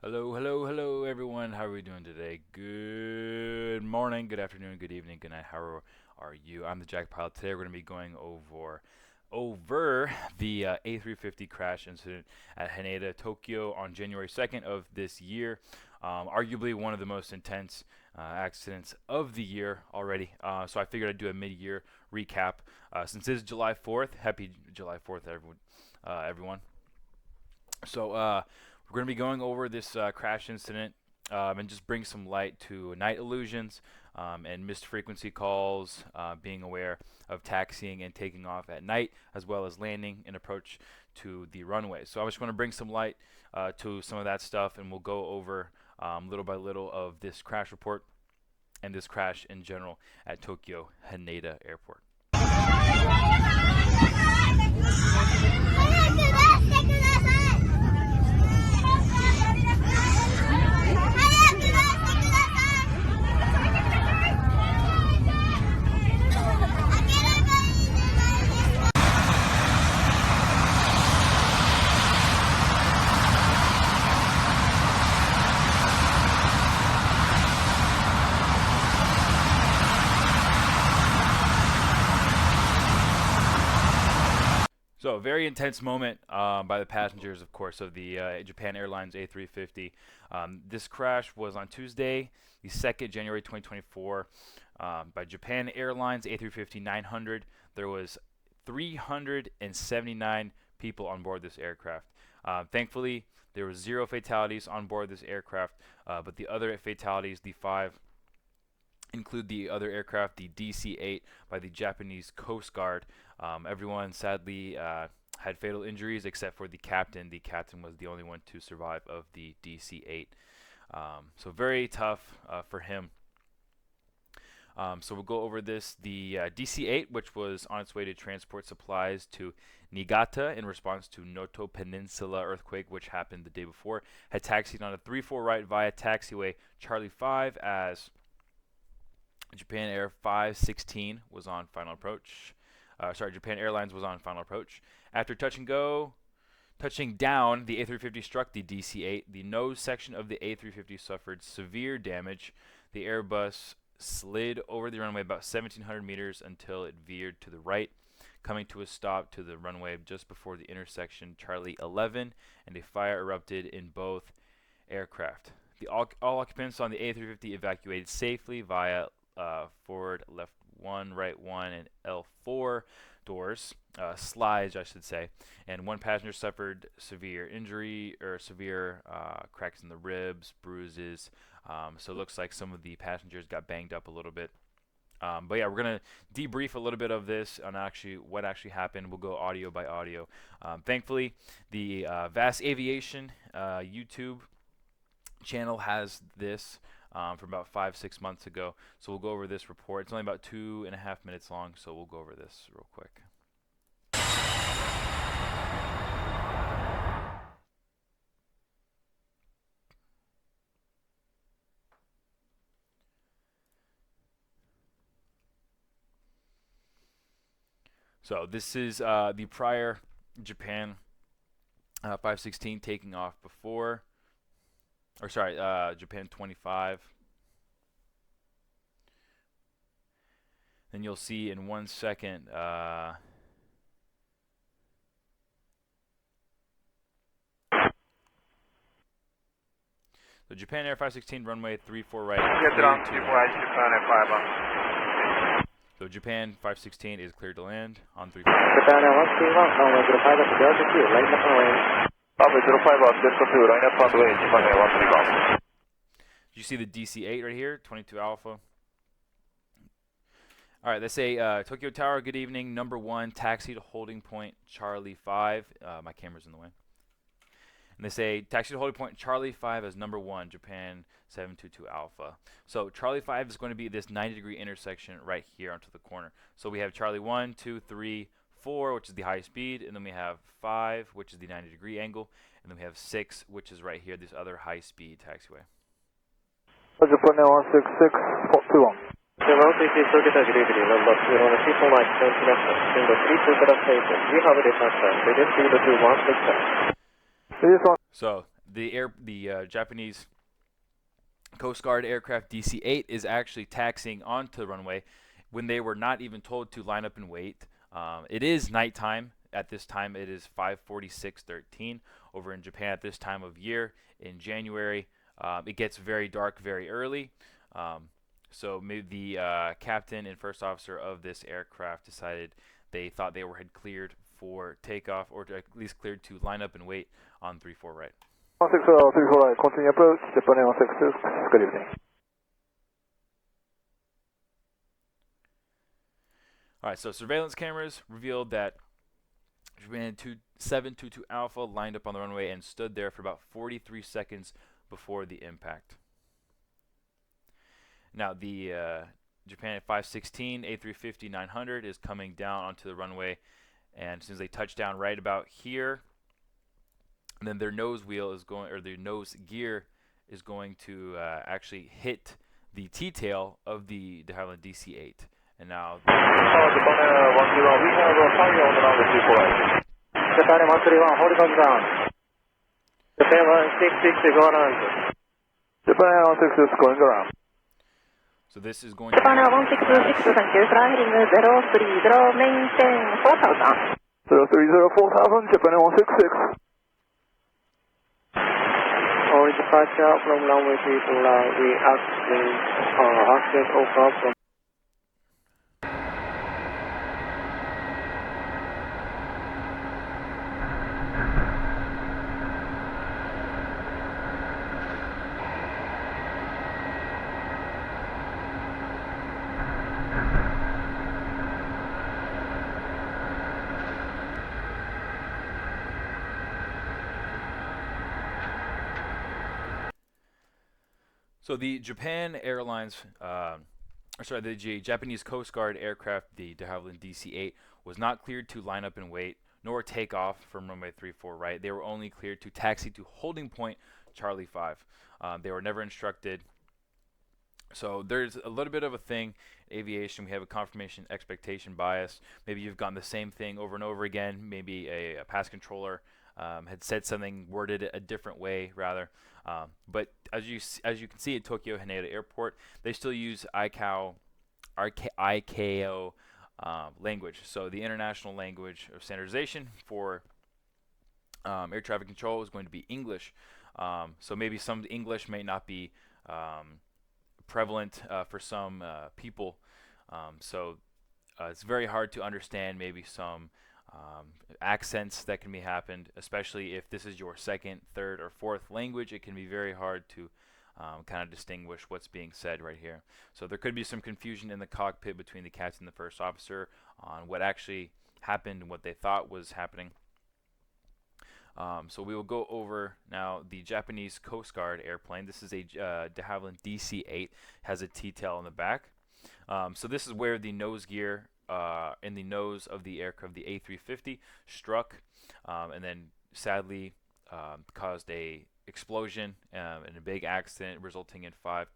Hello, hello, hello, everyone. How are we doing today? Good morning, good afternoon, good evening, good night. How are you? I'm the Jack Pilot. Today we're going to be going over the A350 crash incident at Haneda, Tokyo on January 2nd of this year. Arguably one of the most intense accidents of the year already. So I figured I'd do a mid-year recap. Since it is July 4th, happy July 4th, everyone. So we're going to be going over this crash incident and just bring some light to night illusions and missed frequency calls, being aware of taxiing and taking off at night, as well as landing and approach to the runway. So I just want to bring some light to some of that stuff, and we'll go over little by little of this crash report and this crash in general at Tokyo Haneda Airport. So, a very intense moment by the passengers, of course, of the Japan Airlines A350. This crash was on Tuesday, the 2nd January 2024, by Japan Airlines A350-900. There was 379 people on board this aircraft. Thankfully, there were 0 fatalities on board this aircraft, but the other fatalities, the 5, include the other aircraft, the DC-8 by the Japanese Coast Guard. Everyone sadly had fatal injuries except for the captain. The captain was the only one to survive of the DC-8. So very tough for him. So we'll go over this. The DC-8, which was on its way to transport supplies to Niigata in response to Noto Peninsula earthquake, which happened the day before, had taxied on a 3-4 right via taxiway Charlie 5 as Japan Air 516 was on final approach. Japan Airlines was on final approach. After touching down, the A350 struck the DC-8. The nose section of the A350 suffered severe damage. The Airbus slid over the runway about 1,700 meters until it veered to the right, coming to a stop to the runway just before the intersection Charlie 11, and a fire erupted in both aircraft. All occupants on the A350 evacuated safely via forward left 1, right 1, and L4 doors, slides I should say, and one passenger suffered severe injury or severe cracks in the ribs, bruises, so it looks like some of the passengers got banged up a little bit. But yeah, we're going to debrief a little bit of this on what actually happened. We'll go audio by audio. Thankfully, the Vast Aviation YouTube channel has this from about 5-6 months ago, so we'll go over this report. It's only about 2.5 minutes long, so we'll go over this real quick. So this is the prior Japan 516 taking off before, or sorry, Japan 25. Then you'll see in 1 second. So Japan Air 516 runway 34 right. So Japan 516 is cleared to land on 34. Japan Air 131, runway 05 at the altitude, line up and away. Runway 05 at Delta 2, line up and away, Japan Air 131. You see the DC-8 right here, 22 Alpha. All right, they say Tokyo Tower, good evening, number 1, taxi to holding point Charlie 5. My camera's in the way. And they say taxi to holding point Charlie 5 as number 1, Japan 722 Alpha. So Charlie 5 is going to be this 90-degree intersection right here onto the corner. So we have Charlie 1, 2, 3, 4, which is the high speed, and then we have 5, which is the 90-degree angle, and then we have 6, which is right here, this other high-speed taxiway. Japan Air 166, 21. 1CT 受けたデリバリーナンバー2 on a seat light international. Window 32 para station. We have a departure. Ready speed to 160. So the Japanese Coast Guard aircraft DC-8 is actually taxiing onto the runway when they were not even told to line up and wait. It is nighttime. At this time, it is 5:46:13 over in Japan at this time of year in January. It gets very dark very early. So maybe the captain and first officer of this aircraft decided they thought they had cleared for takeoff, or at least cleared to line up and wait on 3-4 right. 164 right, continue approach, Japan 166, good evening. Alright, so surveillance cameras revealed that Japan 722 Alpha lined up on the runway and stood there for about 43 seconds before the impact. Now the Japan 516 A350 900 is coming down onto the runway, and as soon as they touch down right about here, and then their nose wheel is going, or their nose gear is going to actually hit the T-tail of the de Havilland DC-8. And now Japan 131, we have a fire on the runway 34 right. Japan 131, horizontal ground. Japan 166, go around. Japan 166, going around. So this is going to Japan 166, thank you. Fly heading 030, maintain 4000. 030, 4000, Japan 166. All departure from runway 34, we access all from. So the Japan Airlines, the Japanese Coast Guard aircraft, the de Havilland DC-8, was not cleared to line up and wait, nor take off from runway 34 right. They were only cleared to taxi to holding point Charlie 5. They were never instructed. So there's a little bit of a thing in aviation. We have a confirmation expectation bias. Maybe you've gotten the same thing over and over again. Maybe a pass controller had said something, worded it a different way rather. But as you can see at Tokyo Haneda Airport, they still use ICAO language. So the international language of standardization for air traffic control is going to be English. So maybe some English may not be prevalent for some people. So it's very hard to understand maybe some accents that can be happened, especially if this is your second, third, or fourth language. It can be very hard to kind of distinguish what's being said right here. So there could be some confusion in the cockpit between the captain and the first officer on what actually happened and what they thought was happening. So we will go over now the Japanese Coast Guard airplane. This is a de Havilland DC-8, has a T-tail in the back. So this is where the nose gear in the nose of the aircraft, the A350, struck and then sadly caused a explosion and a big accident, resulting in 5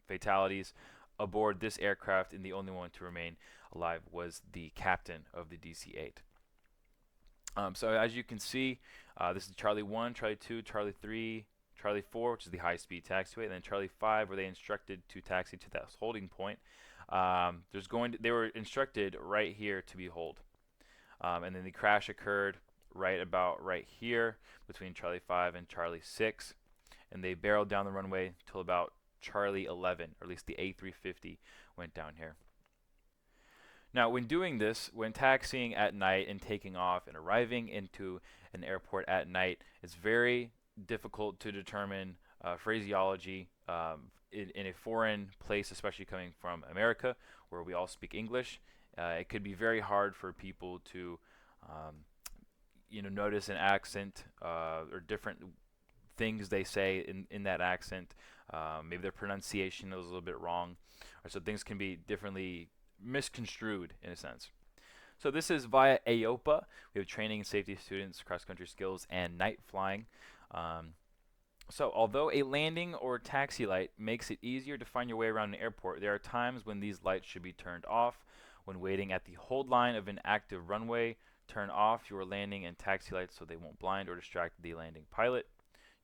fatalities aboard this aircraft, and the only one to remain alive was the captain of the DC-8. So as you can see, this is Charlie 1, Charlie 2, Charlie 3, Charlie 4, which is the high-speed taxiway, and then Charlie 5, where they instructed to taxi to that holding point. They were instructed right here to be hold, and then the crash occurred right about right here between Charlie 5 and Charlie 6, and they barreled down the runway till about Charlie 11, or at least the A350 went down here. Now, when doing this, when taxiing at night and taking off and arriving into an airport at night, it's very difficult to determine phraseology in a foreign place, especially coming from America, where we all speak English. It could be very hard for people to, notice an accent or different things they say in that accent. Maybe their pronunciation is a little bit wrong, or so things can be differently misconstrued in a sense. So this is via AOPA. We have training and safety students, cross-country skills, and night flying. So although a landing or taxi light makes it easier to find your way around an airport, there are times when these lights should be turned off. When waiting at the hold line of an active runway, turn off your landing and taxi lights so they won't blind or distract the landing pilot.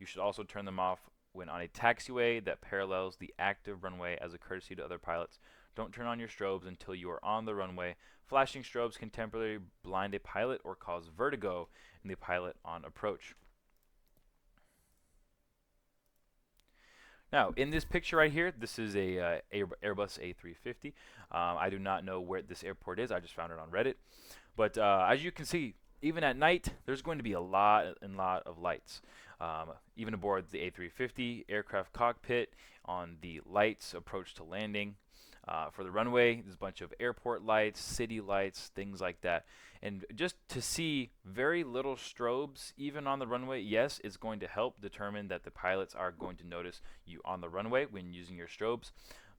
You should also turn them off when on a taxiway that parallels the active runway as a courtesy to other pilots. Don't turn on your strobes until you are on the runway. Flashing strobes can temporarily blind a pilot or cause vertigo in the pilot on approach. Now, in this picture right here, this is a Airbus A350. I do not know where this airport is. I just found it on Reddit. But as you can see, even at night, there's going to be a lot of lights. Even aboard the A350 aircraft cockpit, on the lights approach to landing. For the runway, there's a bunch of airport lights, city lights, things like that. And just to see very little strobes, even on the runway, yes, it's going to help determine that the pilots are going to notice you on the runway when using your strobes.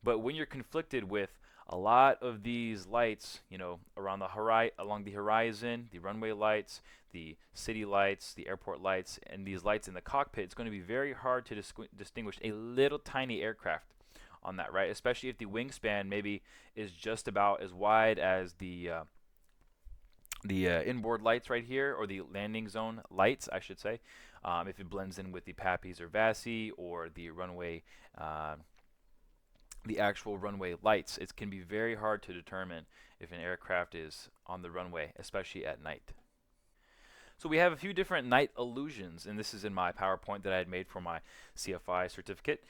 But when you're conflicted with a lot of these lights, you know, around the along the horizon, the runway lights, the city lights, the airport lights, and these lights in the cockpit, it's going to be very hard to distinguish a little tiny aircraft on that, right? Especially if the wingspan maybe is just about as wide as the inboard lights right here, or the landing zone lights, I should say. If it blends in with the PAPIs or VASI or the runway, the actual runway lights, it can be very hard to determine if an aircraft is on the runway, especially at night. So we have a few different night illusions, and this is in my PowerPoint that I had made for my CFI certificate.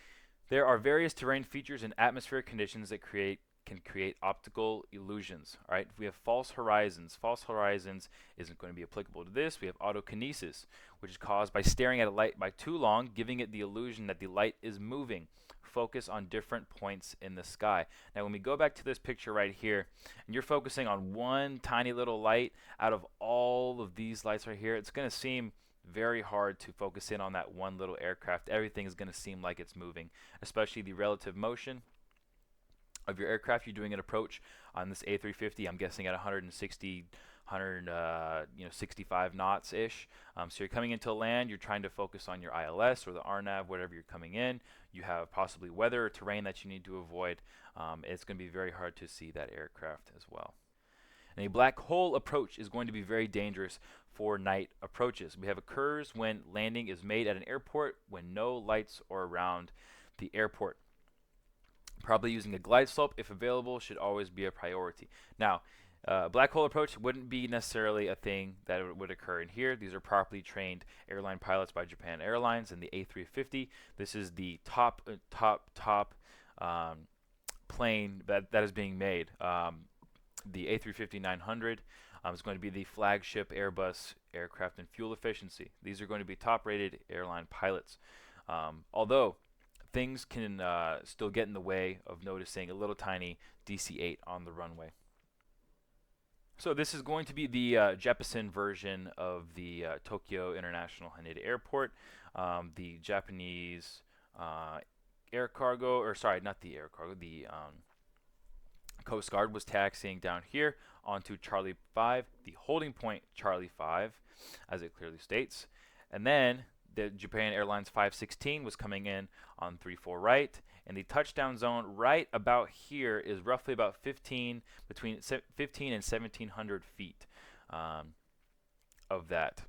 There are various terrain features and atmospheric conditions that can create optical illusions. All right, we have false horizons. False horizons isn't going to be applicable to this. We have autokinesis, which is caused by staring at a light by too long, giving it the illusion that the light is moving. Focus on different points in the sky. Now, when we go back to this picture right here, and you're focusing on one tiny little light out of all of these lights right here, it's going to seem very hard to focus in on that one little aircraft. Everything is going to seem like it's moving, especially the relative motion of your aircraft. You're doing an approach on this A350, I'm guessing at 160, 65 knots ish. So you're coming into land, you're trying to focus on your ILS or the RNAV, whatever you're coming in. You have possibly weather or terrain that you need to avoid. It's going to be very hard to see that aircraft as well. And a black hole approach is going to be very dangerous for night approaches. We have occurs when landing is made at an airport when no lights are around the airport. Probably using a glide slope, if available, should always be a priority. Now, black hole approach wouldn't be necessarily a thing that would occur in here. These are properly trained airline pilots by Japan Airlines and the A350. This is the top plane that is being made. The A350-900 is going to be the flagship Airbus aircraft in fuel efficiency. These are going to be top-rated airline pilots. Although things can still get in the way of noticing a little tiny DC-8 on the runway. So this is going to be the Jeppesen version of the Tokyo International Haneda Airport. The Japanese air cargo, or sorry, not the air cargo, the Coast Guard was taxiing down here onto Charlie 5, the holding point Charlie 5, as it clearly states. And then the Japan Airlines 516 was coming in on 34 right, and the touchdown zone right about here is roughly about between 15 and 1700 feet of that,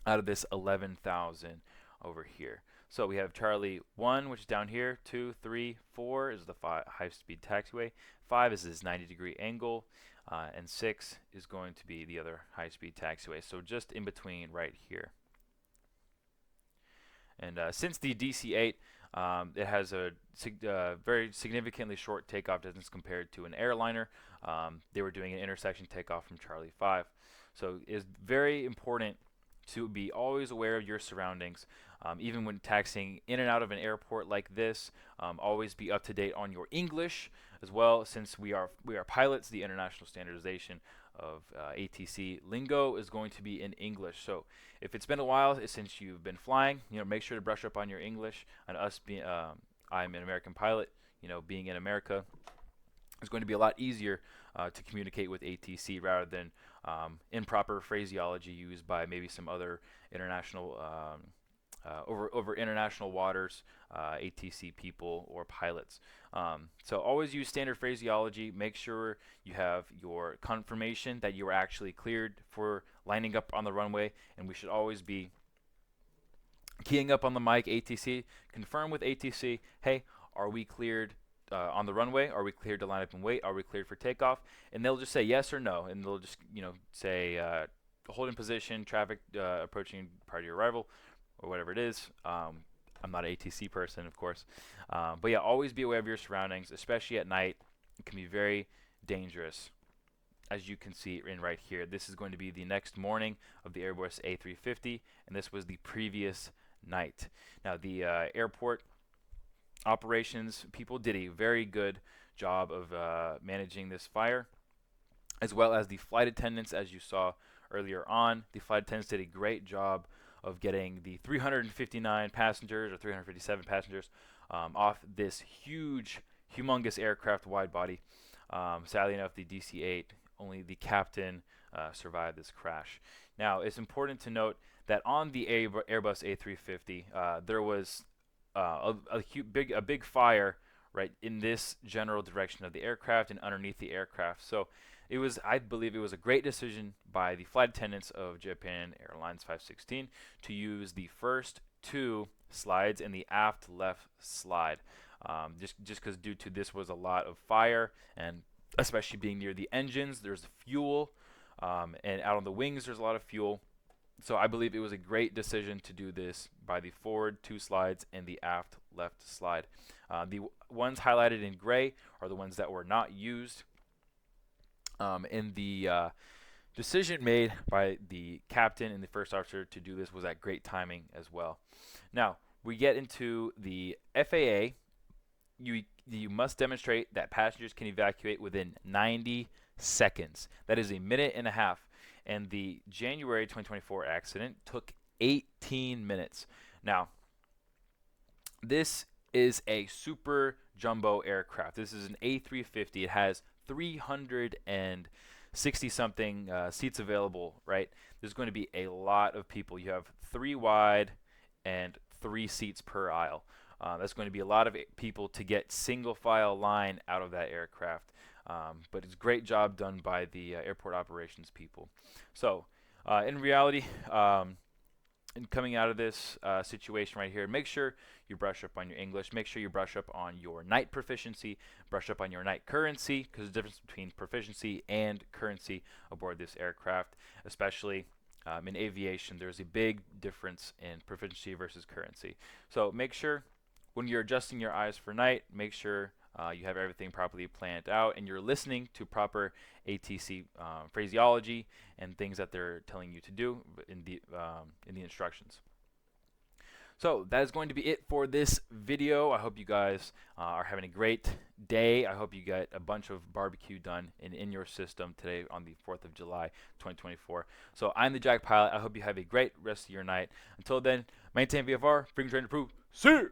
out of this 11,000 over here. So we have Charlie 1, which is down here. 2, 3, 4 is the high-speed taxiway. 5 is this 90-degree angle. And 6 is going to be the other high-speed taxiway. So just in between right here. And since the DC-8, it has a very significantly short takeoff distance compared to an airliner. They were doing an intersection takeoff from Charlie 5. So it's very important to be always aware of your surroundings. Even when taxiing in and out of an airport like this, always be up to date on your English as well. Since we are pilots, the international standardization of ATC lingo is going to be in English. So if it's been a while since you've been flying, make sure to brush up on your English. And us being, I'm an American pilot, being in America, it's going to be a lot easier to communicate with ATC rather than improper phraseology used by maybe some other international over international waters, ATC people or pilots. So always use standard phraseology. Make sure you have your confirmation that you are actually cleared for lining up on the runway, and we should always be Keying up on the mic, ATC, confirm with ATC, hey, are we cleared on the runway? Are we cleared to line up and wait? Are we cleared for takeoff? And they'll just say yes or no, and they'll just say hold in position, traffic approaching prior to your arrival, or whatever it is. I'm not an ATC person, of course, but yeah, always be aware of your surroundings, especially at night. It can be very dangerous. As you can see in right here, this is going to be the next morning of the Airbus A350, and this was the previous night. Now, the airport operations people did a very good job of managing this fire, as well as the flight attendants. As you saw earlier on, the flight attendants did a great job of getting the 359 passengers or 357 passengers off this humongous aircraft wide body. Sadly enough, the DC-8, only the captain survived this crash. Now, it's important to note that on the Airbus A350, there was a big fire right in this general direction of the aircraft and underneath the aircraft. So I believe it was a great decision by the flight attendants of Japan Airlines 516 to use the first two slides and the aft left slide. Just because due to this was a lot of fire, and especially being near the engines, there's fuel, and out on the wings there's a lot of fuel. So I believe it was a great decision to do this by the forward two slides and the aft left slide. The ones highlighted in gray are the ones that were not used. And the decision made by the captain and the first officer to do this was at great timing as well. Now, we get into the FAA. You must demonstrate that passengers can evacuate within 90 seconds. That is a minute and a half. And the January 2024 accident took 18 minutes. Now, this is a super jumbo aircraft. This is an A350. It has 360 something seats available, right? There's going to be a lot of people. You have 3 wide and 3 seats per aisle. That's going to be a lot of people to get single file line out of that aircraft. But it's a great job done by the airport operations people. So in reality, in coming out of this situation right here, make sure you brush up on your English. Make sure you brush up on your night proficiency. Brush up on your night currency, because the difference between proficiency and currency aboard this aircraft, especially in aviation, there's a big difference in proficiency versus currency. So make sure when you're adjusting your eyes for night, make sure you have everything properly planned out and you're listening to proper ATC phraseology and things that they're telling you to do in the instructions. So that is going to be it for this video. I hope you guys are having a great day. I hope you get a bunch of barbecue done in your system today on the 4th of July 2024. So I'm the Jack Pilot. I hope you have a great rest of your night. Until then, maintain VFR, bring train to prove. See you!